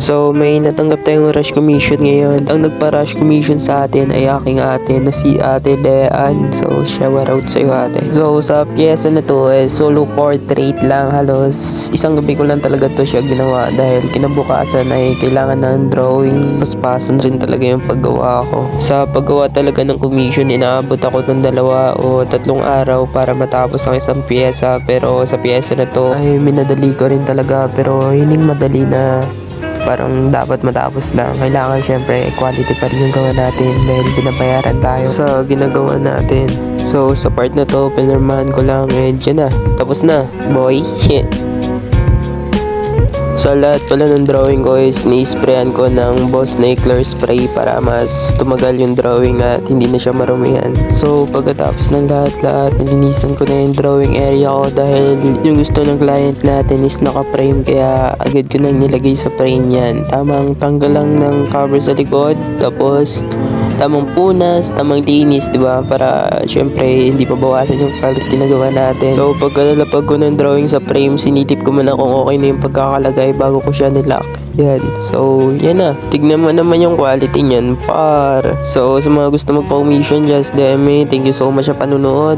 So may natanggap tayong rush commission ngayon. Ang nagpa-rush commission sa atin ay aking ate na si Ate Leanne. So shout out sa'yo ate. So sa pyesa na to solo portrait lang, halos isang gabi ko lang talaga to siya ginawa dahil kinabukasan ay kailangan ng drawing. Paspasan rin talaga yung paggawa ko. Sa paggawa talaga ng commission, inaabot ako ng 2 o 3 araw para matapos ang isang pyesa. Pero sa pyesa na to ay minadali ko rin talaga, pero hindi madali na parang dapat matapos lang. Kailangan syempre quality pa rin yung gawa natin dahil binabayaran tayo sa ginagawa natin. So sa part na to, pinirmahan ko lang dyan na. Tapos na, boy. Sa lahat pala ng drawing ko ni-sprayan ko ng Boss Eclair spray para mas tumagal yung drawing at hindi na siya marumihan. So pagkatapos ng lahat, nilinisan ko na yung drawing area ko dahil yung gusto ng client natin is naka-frame, kaya agad ko nang nilagay sa frame yan. Tamang tanggal lang ng cover sa likod, tapos tamang punas, tamang linis, diba? Para syempre hindi pa bawasan yung quality na gawa natin. So pagkalalapag ko ng drawing sa frame, sinitip ko muna kung okay na yung pagkakalagay bago ko siya nilock. Yan. So yan na. Tignan mo naman yung quality niyan, par. So sa mga gusto magpa-commission, just DM me. Thank you so much sa panunood.